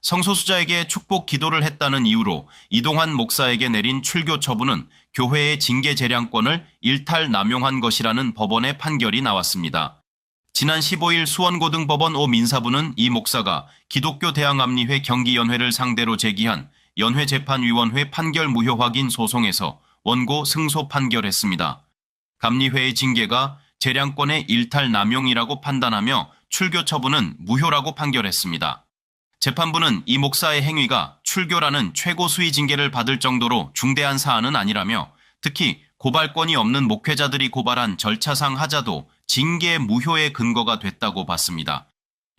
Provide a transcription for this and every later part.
성소수자에게 축복 기도를 했다는 이유로 이동환 목사에게 내린 출교 처분은 교회의 징계 재량권을 일탈 남용한 것이라는 법원의 판결이 나왔습니다. 지난 15일 수원고등법원 5민사부는 이 목사가 기독교 대항암리회 경기연회를 상대로 제기한 연회재판위원회 판결 무효 확인 소송에서 원고 승소 판결했습니다. 감리회의 징계가 재량권의 일탈 남용이라고 판단하며 출교 처분은 무효라고 판결했습니다. 재판부는 이 목사의 행위가 출교라는 최고 수위 징계를 받을 정도로 중대한 사안은 아니라며 특히 고발권이 없는 목회자들이 고발한 절차상 하자도 징계 무효의 근거가 됐다고 봤습니다.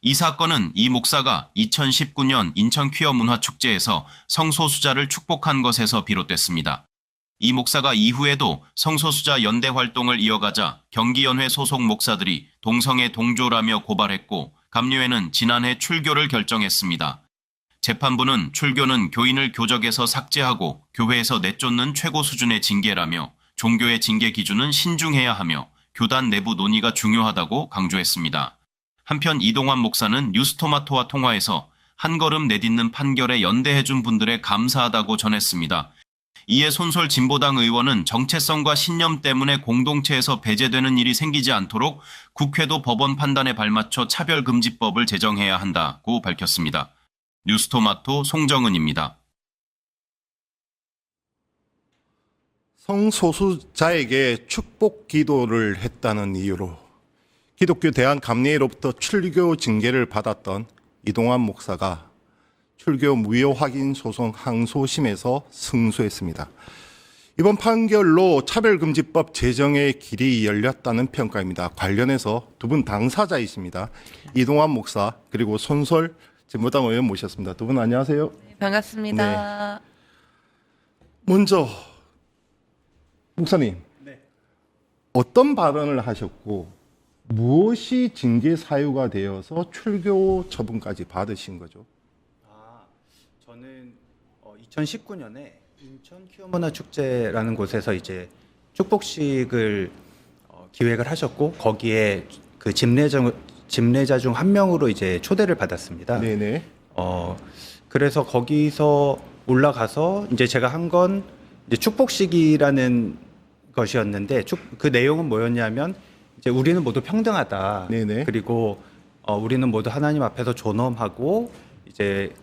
이 사건은 이 목사가 2019년 인천 퀴어 문화축제에서 성소수자를 축복한 것에서 비롯됐습니다. 이 목사가 이후에도 성소수자 연대 활동을 이어가자 경기연회 소속 목사들이 동성애 동조라며 고발했고 감리회는 지난해 출교를 결정했습니다. 재판부는 출교는 교인을 교적에서 삭제하고 교회에서 내쫓는 최고 수준의 징계라며 종교의 징계 기준은 신중해야 하며 교단 내부 논의가 중요하다고 강조했습니다. 한편 이동환 목사는 뉴스토마토와 통화에서 한 걸음 내딛는 판결에 연대해준 분들에 감사하다고 전했습니다. 이에 손솔 진보당 의원은 정체성과 신념 때문에 공동체에서 배제되는 일이 생기지 않도록 국회도 법원 판단에 발맞춰 차별금지법을 제정해야 한다고 밝혔습니다. 뉴스토마토 송정은입니다. 성소수자에게 축복 기도를 했다는 이유로 기독교 대한감리회로부터 출교 징계를 받았던 이동환 목사가 출교 무효 확인 소송 항소심에서 승소했습니다. 이번 판결로 차별금지법 제정의 길이 열렸다는 평가입니다. 관련해서 두 분 당사자이십니다. 이동환 목사 그리고 손솔 진보당 의원 모셨습니다. 두 분 안녕하세요. 네, 반갑습니다. 네. 먼저 목사님, 어떤 발언을 하셨고 무엇이 징계 사유가 되어서 출교 처분까지 받으신 거죠? 저는 2019년에 인천 퀴어 문화축제라는 곳에서 이제 축복식을 기획을 하셨고 거기에 그 집례자 중 한 명으로 이제 초대를 받았습니다. 네네. 그래서 거기서 올라가서 이제 제가 한 건 이제 축복식이라는 것이었는데 그 내용은 뭐였냐면 이제 우리는 모두 평등하다. 네네. 그리고 우리는 모두 하나님 앞에서 존엄하고 이제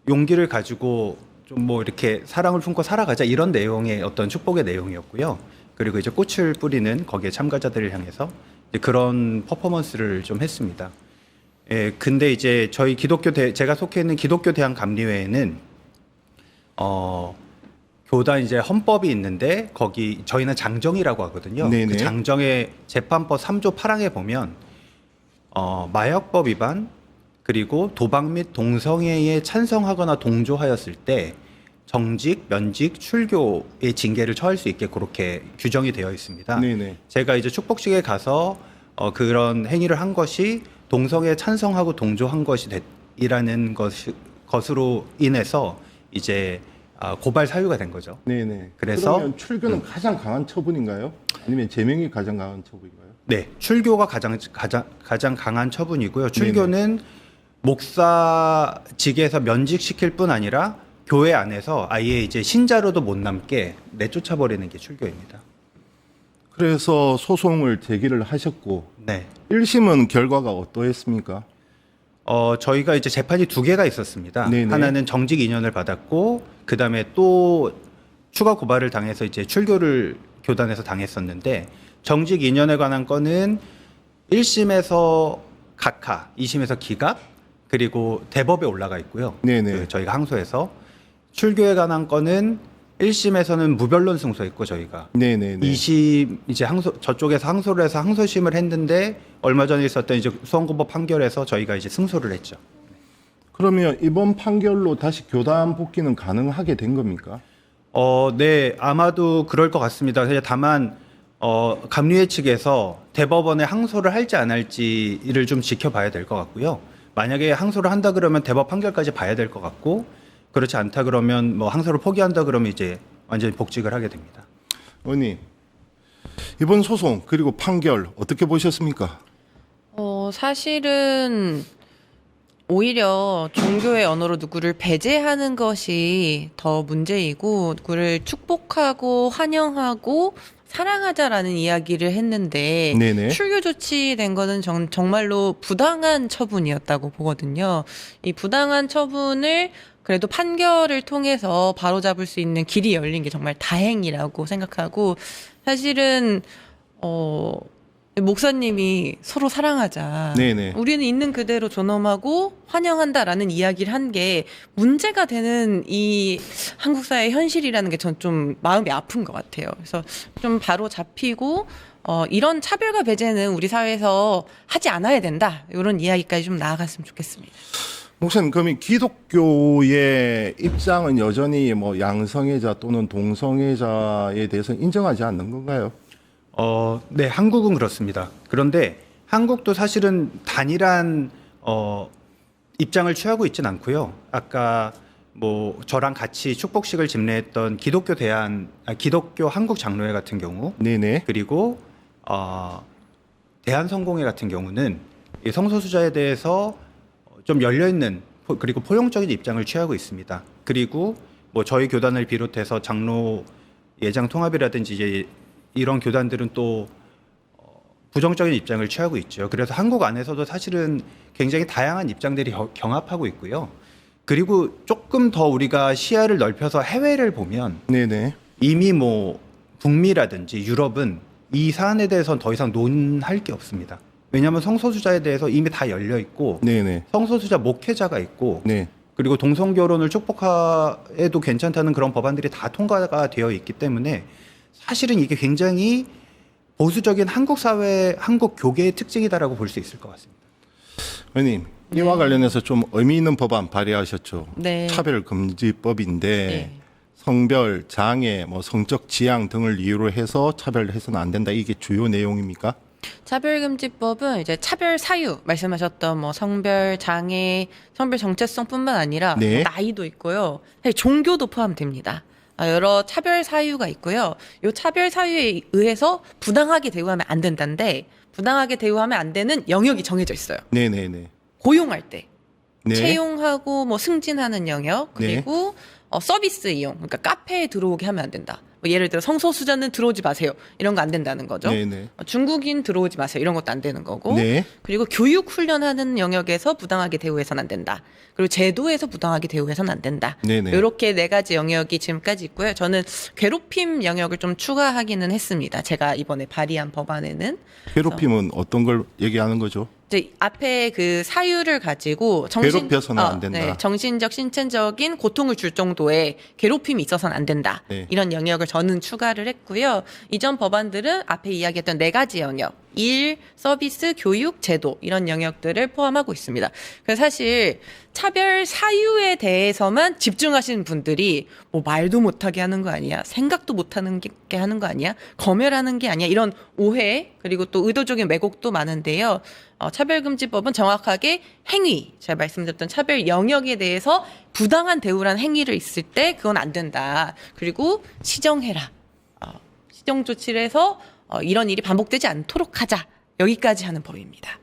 용기를 가지고 좀 뭐 이렇게 사랑을 품고 살아가자 이런 내용의 어떤 축복의 내용이었고요. 그리고 이제 꽃을 뿌리는 거기에 참가자들을 향해서 이제 그런 퍼포먼스를 좀 했습니다. 예, 근데 이제 저희 제가 속해 있는 기독교 대한감리회에는 교단 이제 헌법이 있는데 거기 저희는 장정이라고 하거든요. 네네. 그 장정의 재판법 3조 8항에 보면 마약법 위반 그리고 도박 및 동성애에 찬성하거나 동조하였을 때 정직, 면직, 출교의 징계를 처할 수 있게 그렇게 규정이 되어 있습니다. 네네. 제가 이제 축복식에 가서 그런 행위를 한 것이 동성애에 찬성하고 동조한 이라는 것으로 인해서 이제 고발 사유가 된 거죠. 네네. 그래서 그러면 출교는 가장 강한 처분인가요? 아니면 제명이 가장 강한 처분인가요? 네, 출교가 가장 강한 처분이고요. 출교는 목사직에서 면직시킬 뿐 아니라 교회 안에서 아예 이제 신자로도 못 남게 내쫓아 버리는 게 출교입니다. 그래서 소송을 제기를 하셨고 네. 1심은 결과가 어떠했습니까? 저희가 이제 재판이 두 개가 있었습니다. 네네. 하나는 정직 2년을 받았고 그다음에 또 추가 고발을 당해서 이제 출교를 교단에서 당했었는데 정직 2년에 관한 건은 1심에서 각하, 2심에서 기각, 그리고 대법에 올라가 있고요. 네네. 저희가 항소해서 출교에 관한 건은 1심에서는 무변론 승소했고 저희가 네네네. 2심 이제 저쪽에서 항소를 해서 항소심을 했는데 얼마 전에 있었던 이제 수원고법 판결에서 저희가 이제 승소를 했죠. 그러면 이번 판결로 다시 교단 복귀는 가능하게 된 겁니까? 네, 아마도 그럴 것 같습니다. 다만 감리회 측에서 대법원에 항소를 할지 안 할지를 좀 지켜봐야 될 것 같고요. 만약에 항소를 한다 그러면 대법 판결까지 봐야 될 것 같고 그렇지 않다 그러면 뭐 항소를 포기한다 그러면 이제 완전히 복직을 하게 됩니다. 의원님, 이번 소송 그리고 판결 어떻게 보셨습니까? 사실은 오히려 종교의 언어로 누구를 배제하는 것이 더 문제이고 누구를 축복하고 환영하고 사랑하자라는 이야기를 했는데 네네. 출교 조치된 거는 정말로 부당한 처분이었다고 보거든요. 이 부당한 처분을 그래도 판결을 통해서 바로잡을 수 있는 길이 열린 게 정말 다행이라고 생각하고 사실은 목사님이 서로 사랑하자. 네네. 우리는 있는 그대로 존엄하고 환영한다라는 이야기를 한 게 문제가 되는 이 한국 사회의 현실이라는 게 전 좀 마음이 아픈 것 같아요. 그래서 좀 바로 잡히고 이런 차별과 배제는 우리 사회에서 하지 않아야 된다. 이런 이야기까지 좀 나아갔으면 좋겠습니다. 목사님, 그러면 기독교의 입장은 여전히 뭐 양성애자 또는 동성애자에 대해서 인정하지 않는 건가요? 네, 한국은 그렇습니다. 그런데 한국도 사실은 단일한 입장을 취하고 있진 않고요. 아까 뭐 저랑 같이 축복식을 집례했던 기독교 한국 장로회 같은 경우, 네네. 그리고 대한성공회 같은 경우는 이 성소수자에 대해서 좀 열려 있는 그리고 포용적인 입장을 취하고 있습니다. 그리고 뭐 저희 교단을 비롯해서 장로 예장 통합이라든지 이제 이런 교단들은 또 부정적인 입장을 취하고 있죠. 그래서 한국 안에서도 사실은 굉장히 다양한 입장들이 경합하고 있고요. 그리고 조금 더 우리가 시야를 넓혀서 해외를 보면 네네. 이미 뭐 북미라든지 유럽은 이 사안에 대해서는 더 이상 논할 게 없습니다. 왜냐하면 성소수자에 대해서 이미 다 열려 있고 네네. 성소수자 목회자가 있고 네. 그리고 동성결혼을 축복해도 괜찮다는 그런 법안들이 다 통과가 되어 있기 때문에 사실은 이게 굉장히 보수적인 한국 사회, 한국 교계의 특징이다라고 볼 수 있을 것 같습니다. 의원님, 이와 관련해서 좀 의미 있는 법안 발의하셨죠. 네. 차별금지법인데 네. 성별, 장애, 뭐 성적 지향 등을 이유로 해서 차별해서는 안 된다. 이게 주요 내용입니까? 차별금지법은 이제 차별 사유 말씀하셨던 뭐 성별 장애, 성별 정체성뿐만 아니라 네. 뭐 나이도 있고요, 사실 종교도 포함됩니다. 여러 차별 사유가 있고요. 이 차별 사유에 의해서 부당하게 대우하면 안 된다는데 부당하게 대우하면 안 되는 영역이 정해져 있어요. 네네네. 고용할 때 네. 채용하고 뭐 승진하는 영역 그리고 서비스 이용 그러니까 카페에 들어오게 하면 안 된다. 뭐 예를 들어 성소수자는 들어오지 마세요. 이런 거 안 된다는 거죠. 네네. 중국인 들어오지 마세요. 이런 것도 안 되는 거고. 네. 그리고 교육 훈련하는 영역에서 부당하게 대우해서는 안 된다. 그리고 제도에서 부당하게 대우해서는 안 된다. 네네. 이렇게 네 가지 영역이 지금까지 있고요. 저는 괴롭힘 영역을 좀 추가하기는 했습니다. 제가 이번에 발의한 법안에는 괴롭힘은 어떤 걸 얘기하는 거죠? 이제 앞에 그 사유를 가지고 괴롭혀서는 안 된다. 정신적, 신체적인 고통을 줄 정도의 괴롭힘이 있어서는 안 된다. 네. 이런 영역을 저는 추가를 했고요. 이전 법안들은 앞에 이야기했던 네 가지 영역, 일, 서비스, 교육, 제도 이런 영역들을 포함하고 있습니다. 그래서 사실 차별 사유에 대해서만 집중하시는 분들이 뭐 말도 못하게 하는 거 아니야, 생각도 못하는 게 하는 거 아니야, 검열하는 게 아니야 이런 오해 그리고 또 의도적인 왜곡도 많은데요. 차별금지법은 정확하게 행위, 제가 말씀드렸던 차별 영역에 대해서 부당한 대우란 행위를 있을 때 그건 안 된다. 그리고 시정해라. 시정 조치를 해서 이런 일이 반복되지 않도록 하자. 여기까지 하는 법입니다.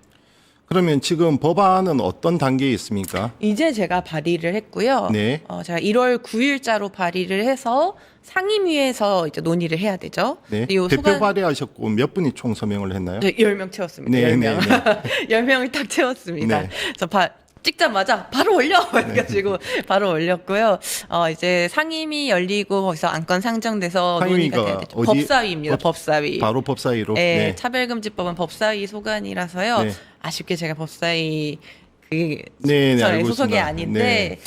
그러면 지금 법안은 어떤 단계에 있습니까? 이제 제가 발의를 했고요. 네. 제가 1월 9일자로 발의를 해서 상임위에서 이제 논의를 해야 되죠. 네. 요 대표 발의하셨고 몇 분이 총 서명을 했나요? 네, 10명 채웠습니다. 네, 10명. 네, 10명을 딱 채웠습니다. 네. 그래서 찍자마자 바로 올려! 해가지고 바로 올렸고요. 이제 상임위 열리고 거기서 안건 상정돼서 논의가 상임위가 돼야 되죠. 어디- 법사위입니다. 법사위. 바로 법사위로. 네, 네. 차별금지법은 법사위 소관이라서요. 네. 아쉽게 제가 법사위 네, 알고 소속이 있습니다. 아닌데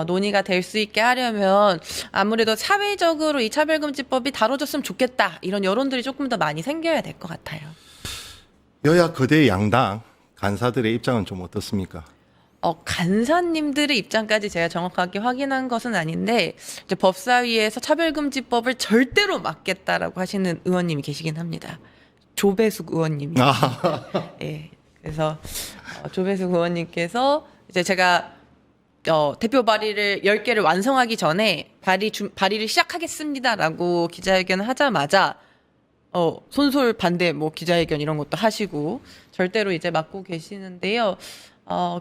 논의가 될 수 있게 하려면 아무래도 사회적으로 이 차별금지법이 다뤄졌으면 좋겠다 이런 여론들이 조금 더 많이 생겨야 될 것 같아요. 여야 거대 양당 간사들의 입장은 좀 어떻습니까? 간사님들의 입장까지 제가 정확하게 확인한 것은 아닌데 이제 법사위에서 차별금지법을 절대로 막겠다라고 하시는 의원님이 계시긴 합니다. 조배숙 의원님이. 예. 그래서 조배숙 의원님께서 이제 제가 대표 발의를 10개를 완성하기 전에 발의를 시작하겠습니다라고 기자회견을 하자마자 손솔 반대 뭐 기자회견 이런 것도 하시고 절대로 이제 막고 계시는데요.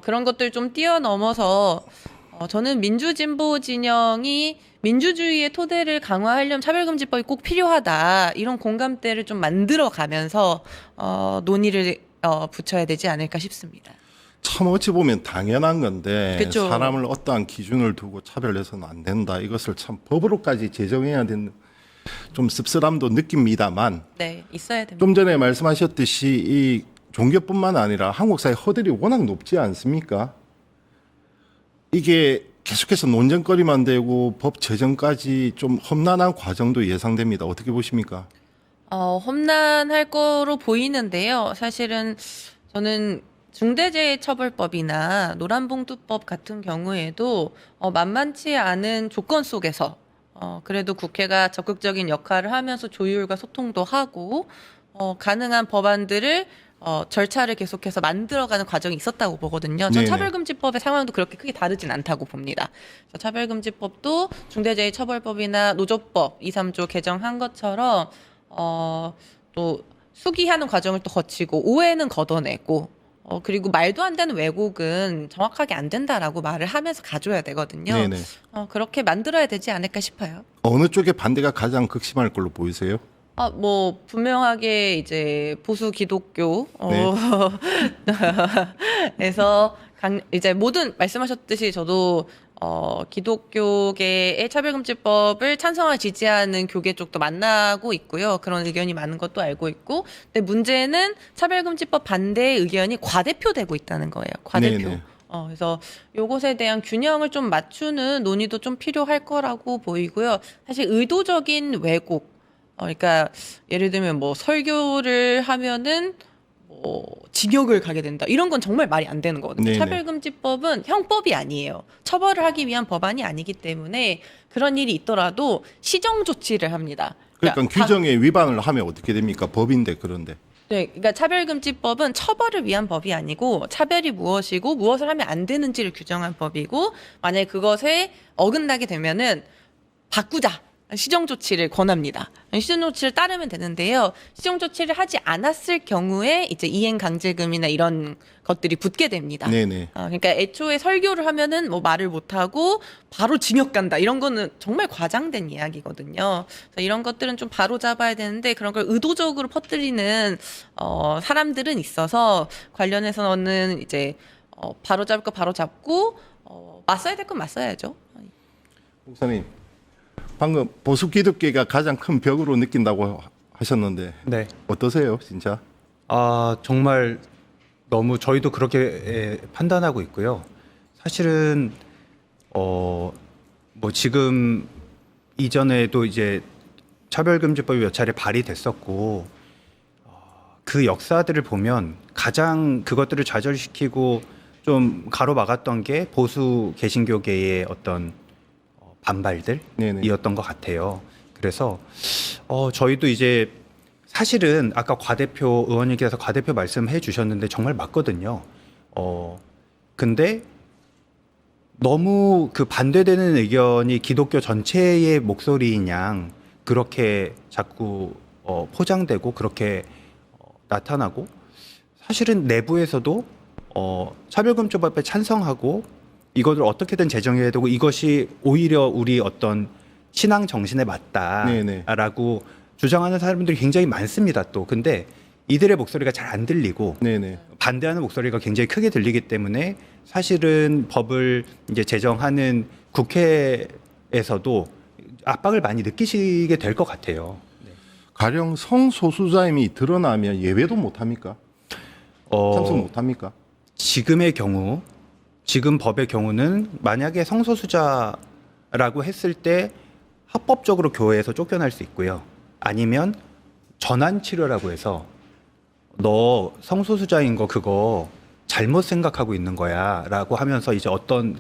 그런 것들 좀 뛰어넘어서 저는 민주진보 진영이 민주주의의 토대를 강화하려면 차별금지법이 꼭 필요하다 이런 공감대를 좀 만들어가면서 논의를 붙여야 되지 않을까 싶습니다. 참 어찌 보면 당연한 건데 그쵸. 사람을 어떠한 기준을 두고 차별해서는 안 된다. 이것을 참 법으로까지 제정해야 되는 좀 씁쓸함도 느낍니다만 네, 있어야 됩니다. 좀 전에 말씀하셨듯이 이 종교뿐만 아니라 한국 사회 허들이 워낙 높지 않습니까? 이게 계속해서 논쟁거리만 되고 법 제정까지 좀 험난한 과정도 예상됩니다. 어떻게 보십니까? 험난할 거로 보이는데요. 사실은 저는 중대재해처벌법이나 노란봉투법 같은 경우에도 만만치 않은 조건 속에서 그래도 국회가 적극적인 역할을 하면서 조율과 소통도 하고 가능한 법안들을 절차를 계속해서 만들어가는 과정이 있었다고 보거든요. 전 네네. 차별금지법의 상황도 그렇게 크게 다르진 않다고 봅니다. 그래서 차별금지법도 중대재해처벌법이나 노조법 2, 3조 개정한 것처럼 또 수기하는 과정을 또 거치고 오해는 걷어내고 그리고 말도 안 되는 왜곡은 정확하게 안 된다라고 말을 하면서 가져야 되거든요. 네네. 그렇게 만들어야 되지 않을까 싶어요. 어느 쪽의 반대가 가장 극심할 걸로 보이세요? 뭐 분명하게 이제 보수 기독교 에서 이제 모든 말씀하셨듯이 저도 기독교계의 차별금지법을 찬성하고 지지하는 교계 쪽도 만나고 있고요. 그런 의견이 많은 것도 알고 있고. 근데 문제는 차별금지법 반대의 의견이 과대표되고 있다는 거예요. 과대표. 네네. 그래서 요것에 대한 균형을 좀 맞추는 논의도 좀 필요할 거라고 보이고요. 사실 의도적인 왜곡, 그러니까 예를 들면 뭐 설교를 하면은 징역을 가게 된다. 이런 건 정말 말이 안 되는 거거든요. 네네. 차별금지법은 형법이 아니에요. 처벌을 하기 위한 법안이 아니기 때문에 그런 일이 있더라도 시정 조치를 합니다. 그러니까 규정에 위반을 하면 어떻게 됩니까? 법인데 그런데. 네, 그러니까 차별금지법은 처벌을 위한 법이 아니고 차별이 무엇이고 무엇을 하면 안 되는지를 규정한 법이고 만약에 그것에 어긋나게 되면은 바꾸자. 시정 조치를 권합니다. 시정 조치를 따르면 되는데요. 시정 조치를 하지 않았을 경우에 이제 이행 강제금이나 이런 것들이 붙게 됩니다. 네네. 그러니까 애초에 설교를 하면은 뭐 말을 못 하고 바로 징역 간다. 이런 거는 정말 과장된 이야기거든요. 그래서 이런 것들은 좀 바로 잡아야 되는데 그런 걸 의도적으로 퍼뜨리는 사람들은 있어서 관련해서는 이제 바로 잡을 거 바로 잡고 맞서야 될 건 맞서야죠. 목사님, 방금 보수 기독교가 가장 큰 벽으로 느낀다고 하셨는데 네. 어떠세요, 진짜? 정말 너무 저희도 그렇게 판단하고 있고요. 사실은 뭐 지금 이전에도 이제 차별금지법이 몇 차례 발의됐었고 그 역사들을 보면 가장 그것들을 좌절시키고 좀 가로막았던 게 보수 개신교계의 어떤 네네. 반발들이었던 것 같아요. 그래서 저희도 이제 사실은 아까 과대표 의원님께서 과대표 말씀해 주셨는데 정말 맞거든요. 근데 너무 그 반대되는 의견이 기독교 전체의 목소리인 양 그렇게 자꾸 포장되고 그렇게 나타나고 사실은 내부에서도 차별금지법에 찬성하고 이것을 어떻게든 제정해야 되고 이것이 오히려 우리 어떤 신앙 정신에 네네. 맞다라고 주장하는 사람들이 굉장히 많습니다. 또 근데 이들의 목소리가 잘 안 들리고 네네. 반대하는 목소리가 굉장히 크게 들리기 때문에 사실은 법을 이제 제정하는 국회에서도 압박을 많이 느끼시게 될 것 같아요. 가령 성소수자임이 드러나면 예외도 못합니까? 참석 못합니까? 지금의 경우, 지금 법의 경우는 만약에 성소수자라고 했을 때 합법적으로 교회에서 쫓겨날 수 있고요. 아니면 전환 치료라고 해서 너 성소수자인 거 그거 잘못 생각하고 있는 거야라고 하면서 이제 어떤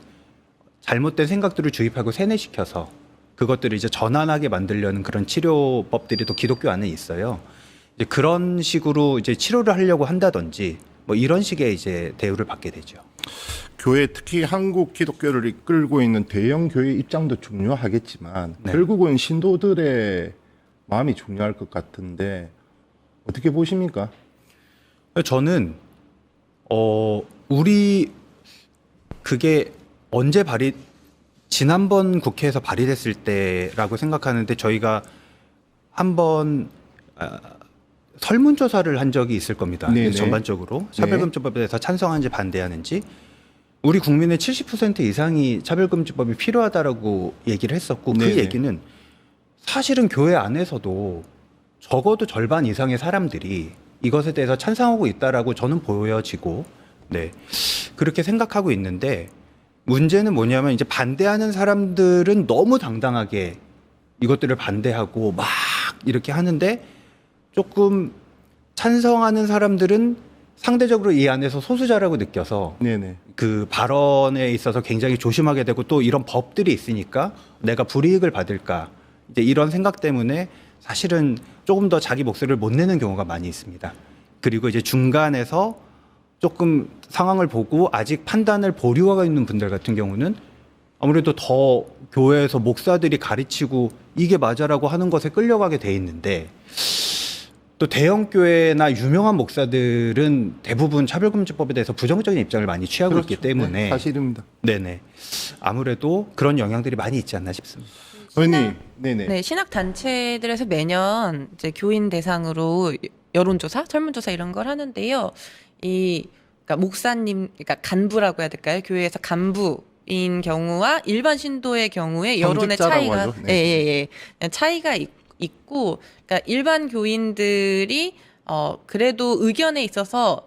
잘못된 생각들을 주입하고 세뇌시켜서 그것들을 이제 전환하게 만들려는 그런 치료법들이 또 기독교 안에 있어요. 이제 그런 식으로 이제 치료를 하려고 한다든지 뭐 이런 식의 이제 대우를 받게 되죠. 교회 특히 한국 기독교를 이끌고 있는 대형 교회 입장도 중요하겠지만 네. 결국은 신도들의 마음이 중요할 것 같은데 어떻게 보십니까? 저는 우리 그게 언제 지난번 국회에서 발의됐을 때라고 생각하는데 저희가 한번 설문조사를 한 적이 있을 겁니다. 네네. 전반적으로 차별금지법에 대해서 찬성하는지 반대하는지 우리 국민의 70% 이상이 차별금지법이 필요하다라고 얘기를 했었고 그 네네. 얘기는 사실은 교회 안에서도 적어도 절반 이상의 사람들이 이것에 대해서 찬성하고 있다라고 저는 보여지고 네 그렇게 생각하고 있는데 문제는 뭐냐면 이제 반대하는 사람들은 너무 당당하게 이것들을 반대하고 막 이렇게 하는데 조금 찬성하는 사람들은 상대적으로 이 안에서 소수자라고 느껴서 네네. 그 발언에 있어서 굉장히 조심하게 되고 또 이런 법들이 있으니까 내가 불이익을 받을까 이제 이런 생각 때문에 사실은 조금 더 자기 목소리를 못 내는 경우가 많이 있습니다. 그리고 이제 중간에서 조금 상황을 보고 아직 판단을 보류하고 있는 분들 같은 경우는 아무래도 더 교회에서 목사들이 가르치고 이게 맞아라고 하는 것에 끌려가게 돼 있는데 또 대형 교회나 유명한 목사들은 대부분 차별금지법에 대해서 부정적인 입장을 많이 취하고 그렇죠. 있기 때문에 네, 사실입니다. 네네 아무래도 그런 영향들이 많이 있지 않나 싶습니다. 의원님, 네네. 네, 신학 단체들에서 매년 이제 교인 대상으로 여론조사, 설문조사 이런 걸 하는데요. 그러니까 목사님, 그러니까 간부라고 해야 될까요? 교회에서 간부인 경우와 일반 신도의 경우에 여론의 성직자라고 차이가, 하죠. 네. 차이가 있고, 그러니까 일반 교인들이 그래도 의견에 있어서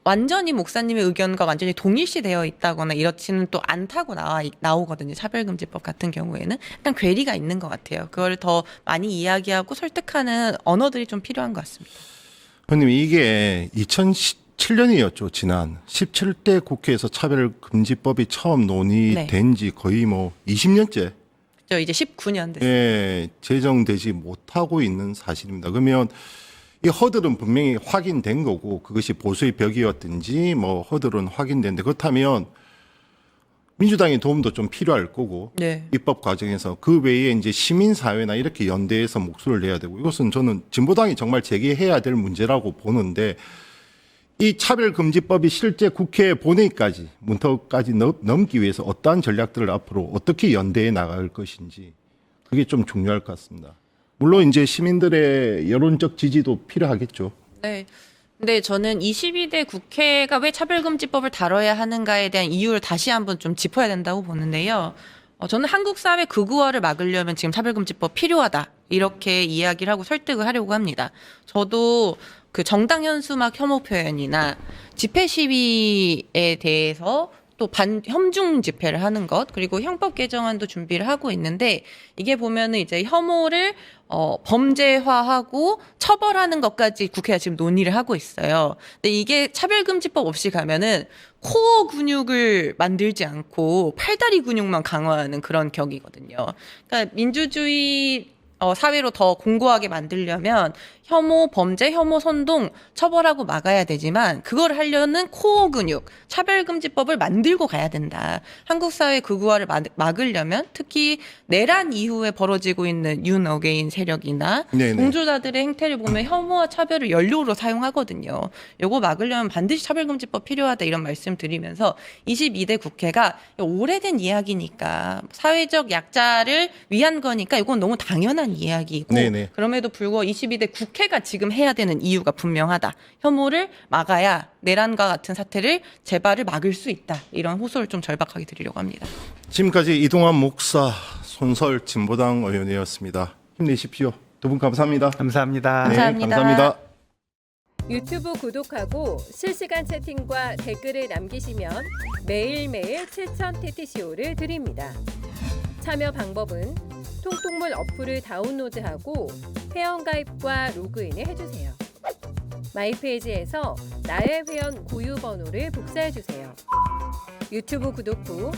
완전히 목사님의 의견과 완전히 동일시되어 있다거나 이렇지는 또 않다고 나오거든요. 차별금지법 같은 경우에는 약간 괴리가 있는 것 같아요. 그걸 더 많이 이야기하고 설득하는 언어들이 좀 필요한 것 같습니다. 의원님, 이게 2017년이었죠. 지난 17대 국회에서 차별금지법이 처음 논의된 지 거의 뭐 20년째 저 이제 19년 됐어요. 예, 제정되지 못하고 있는 사실입니다. 그러면 이 허들은 분명히 확인된 거고 그것이 보수의 벽이었든지 뭐 허들은 확인됐는데 그렇다면 민주당의 도움도 좀 필요할 거고 네. 입법 과정에서 그 외에 이제 시민사회나 이렇게 연대해서 목소리를 내야 되고 이것은 저는 진보당이 정말 제기해야 될 문제라고 보는데 이 차별금지법이 실제 국회에 본회의까지 문턱까지 넘기 위해서 어떠한 전략들을 앞으로 어떻게 연대해 나갈 것인지 그게 좀 중요할 것 같습니다. 물론 이제 시민들의 여론적 지지도 필요하겠죠. 네. 근데 저는 22대 국회가 왜 차별금지법을 다뤄야 하는가에 대한 이유를 다시 한번 좀 짚어야 된다고 보는데요. 저는 한국 사회 극우화를 막으려면 지금 차별금지법 필요하다. 이렇게 이야기를 하고 설득을 하려고 합니다. 저도 그 정당 현수막 혐오 표현이나 집회 시위에 대해서 또 반혐중 집회를 하는 것 그리고 형법 개정안도 준비를 하고 있는데 이게 보면은 이제 혐오를 범죄화하고 처벌하는 것까지 국회가 지금 논의를 하고 있어요. 근데 이게 차별금지법 없이 가면은 코어 근육을 만들지 않고 팔다리 근육만 강화하는 그런 격이거든요. 그러니까 민주주의 사회로 더 공고하게 만들려면 혐오, 범죄, 혐오, 선동 처벌하고 막아야 되지만 그걸 하려는 코어 근육, 차별금지법을 만들고 가야 된다. 한국 사회 극우화를 막으려면 특히 내란 이후에 벌어지고 있는 윤 어게인 세력이나 네네. 공주자들의 행태를 보면 혐오와 차별을 연료로 사용하거든요. 요거 막으려면 반드시 차별금지법 필요하다 이런 말씀 드리면서 22대 국회가 오래된 이야기니까 사회적 약자를 위한 거니까 이건 너무 당연한 이야기고 네네. 그럼에도 불구하고 22대 국회가 지금 해야 되는 이유가 분명하다. 혐오를 막아야 내란과 같은 사태를 재발을 막을 수 있다. 이런 호소를 좀 절박하게 드리려고 합니다. 지금까지 이동환 목사, 손설 진보당 의원이었습니다. 힘내십시오. 두 분 감사합니다. 감사합니다. 네, 감사합니다. 감사합니다. 유튜브 구독하고 실시간 채팅과 댓글을 남기시면 매일매일 7천 TTCO를 드립니다. 참여 방법은 통통물 어플을 다운로드하고 회원가입과 로그인을 해주세요. 마이페이지에서 나의 회원 고유 번호를 복사해주세요. 유튜브 구독 후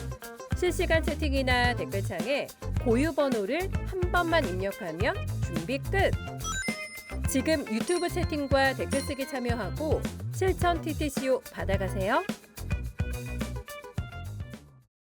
실시간 채팅이나 댓글창에 고유 번호를 한 번만 입력하면 준비 끝! 지금 유튜브 채팅과 댓글 쓰기 참여하고 실천 TTCO 받아가세요.